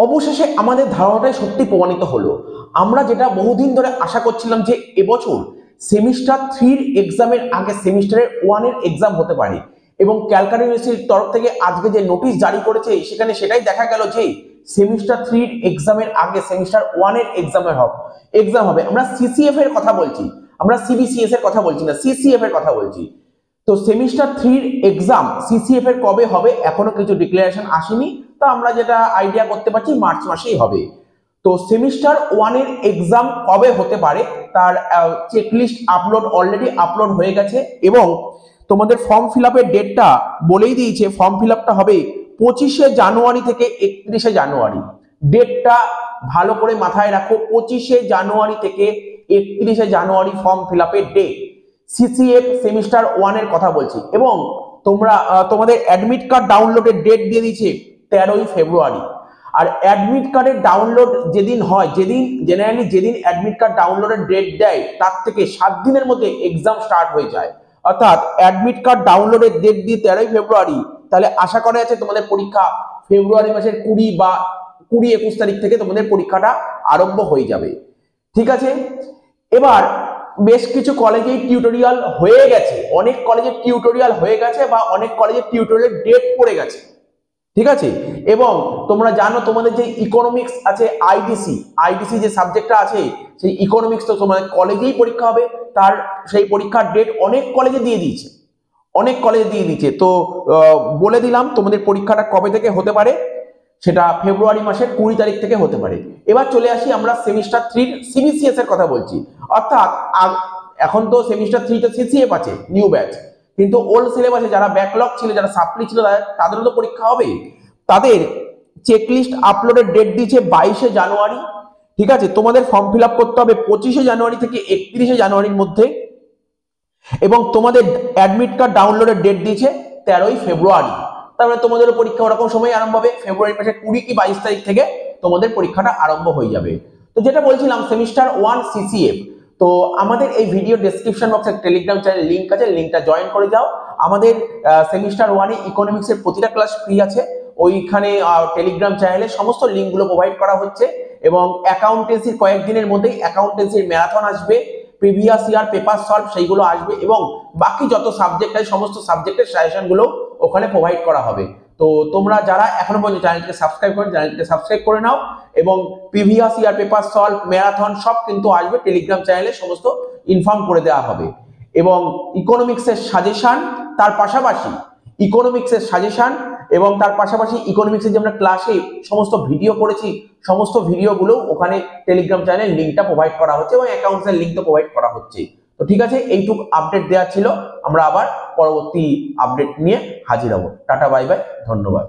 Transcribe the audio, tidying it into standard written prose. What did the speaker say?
অবশেষে আমাদের ধারণাটাই সত্যি প্রমাণিত হলো। আমরা যেটা বহুদিন ধরে আশা করছিলাম যে এবছর সেমিস্টার 3 এক্সামের আগে সেমিস্টারের 1 এর এক্সাম হতে পারে, এবং ক্যালকাটা ইউনিভার্সিটির তরফ থেকে আজকে যে নোটিশ জারি করেছে সেখানে সেটাই দেখা গেল যে সেমিস্টার 3 এক্সামের আগে সেমিস্টার 1 এর এক্সাম হবে। আমরা সিসিএফ এর কথা বলছি, আমরা সিবিসিএস এর কথা বলছি না, সিসিএফ এর কথা বলছি। তো সেমিস্টার 3 এক্সাম সিসিএফ এর কবে হবে এখনো কিছু ডিক্লারেশন আসেনি, তো আমরা যেটা আইডিয়া করতে পারছি মার্চ মাসেই হবে। তো সেমিস্টার 1 এর এক্সাম কবে হতে পারে তার চেকলিস্ট অলরেডি আপলোড হয়ে গেছে, এবং তোমাদের ফর্ম ফিল আপের ডেটটা বলেই দিয়েছে। ফর্ম ফিল আপটা হবে 25শে জানুয়ারি থেকে 31শে জানুয়ারি। ডেটটা ভালো করে মাথায় রাখো, 25শে জানুয়ারি থেকে 31শে জানুয়ারি ফর্ম ফিল আপের ডেট। সিসিএফ সেমিস্টার 1 এর কথা বলছি। এবং তোমাদের অ্যাডমিট কার্ড ডাউনলোডের ডেট দিয়ে দিয়েছে 13ই ফেব্রুয়ারি। আর অ্যাডমিট কার্ডের ডাউনলোড যেদিন হয়, যেদিন অ্যাডমিট কার্ড ডাউনলোডের ডেট দেয় তার থেকে 7 দিনের মধ্যে এক্সাম স্টার্ট হয়ে যায়। অর্থাৎ অ্যাডমিট কার্ড ডাউনলোডের ডেট দিয়ে 13ই ফেব্রুয়ারি, তাহলে আশা করা যাচ্ছে তোমাদের পরীক্ষা ফেব্রুয়ারি মাসের 20 বা 20-21 তারিখ থেকে তোমাদের পরীক্ষাটা আরম্ভ হয়ে যাবে। ঠিক আছে, এবার বেশ কিছু কলেজে টিউটোরিয়াল হয়ে গেছে, অনেক কলেজে টিউটোরিয়াল হয়ে গেছে বা অনেক কলেজে টিউটোরিয়ালের ডেট পড়ে গেছে। ঠিক আছে, এবং তোমরা জানো তোমাদের যে ইকোনমিক্স আছে, আইডিসি যে সাবজেক্টটা আছে, সেই ইকোনমিক্স তো তোমাদের কলেজেই পরীক্ষা হবে। তার সেই পরীক্ষার ডেট অনেক কলেজে দিয়ে দিয়েছে। তো বলে দিলাম তোমাদের পরীক্ষাটা কবে থেকে হতে পারে, সেটা ফেব্রুয়ারি মাসের 20 তারিখ থেকে হতে পারে। এবার চলে আসি আমরা সেমিস্টার 3 সিবিসিএস এর কথা বলছি। অর্থাৎ এখন তো সেমিস্টার 3 তে সিসিএফ আছে, নিউ ব্যাচ, কিন্তু ওল্ড সিলেবাসে যারা ব্যাকলগ ছিল, যারা সাপ্লি ছিল, তাদেরও তো পরীক্ষা হবে। তাদের চেকলিস্ট আপলোডের ডেট দিয়েছে 22শে জানুয়ারি। ঠিক আছে, তোমাদের ফর্ম ফিল আপ করতে হবে 25শে জানুয়ারি থেকে 31শে জানুয়ারির মধ্যে, এবং তোমাদের অ্যাডমিট কার্ড ডাউনলোডের ডেট দিয়েছে 13ই ফেব্রুয়ারি। তারপরে তোমাদের পরীক্ষা ওরকম সময় আরম্ভ হবে, ফেব্রুয়ারি মাসের 20 কি 22 তারিখ থেকে তোমাদের পরীক্ষাটা আরম্ভ হয়ে যাবে। তো যেটা বলছিলাম সেমিস্টার 1 সিসিএফ, তো আমাদের এই ভিডিও ডেসক্রিপশন বক্সে টেলিগ্রাম চ্যানেল লিংক আছে, লিংকটা জয়েন করে যাও। আমাদের সেমিস্টার 1 এ ইকোনমিক্সের প্রতিটা ক্লাস ফ্রি আছে, ওইখানে টেলিগ্রাম চ্যানেলে সমস্ত লিঙ্কগুলো প্রোভাইড করা হচ্ছে। এবং অ্যাকাউন্টেন্সির কয়েকদিনের মধ্যেই অ্যাকাউন্টেন্সির ম্যারাথন আসবে, প্রিভিয়াস ইয়ার পেপার সলভ সেইগুলো আসবে, এবং বাকি যত সাবজেক্ট আছে সমস্ত সাবজেক্টের সাজেশনগুলো ওখানে প্রোভাইড করা হবে। তো তোমরা যারা এখনো পর্যন্ত চ্যানেলটিকে সাবস্ক্রাইব করে নাও, এবং previous year paper solve, marathon সব কিন্তু আসবে টেলিগ্রাম চ্যানেলে, সমস্ত ইনফর্ম করে দেওয়া হবে। এবং ইকোনমিক্সের সাজেশন, তার পাশাপাশি ইকোনমিক্সের যে আমরা ক্লাসে সমস্ত ভিডিও করেছি, সমস্ত ভিডিওগুলো ওখানে টেলিগ্রাম চ্যানেল লিঙ্কটা প্রোভাইড করা হচ্ছে, এবং অ্যাকাউন্টসের লিঙ্ক তো প্রোভাইড করা হচ্ছে। তো ঠিক আছে, এইটুকু আপডেট দেওয়া ছিল। আমরা আবার পরবর্তী আপডেট নিয়ে হাজির হব। টাটা, বাই বাই, ধন্যবাদ।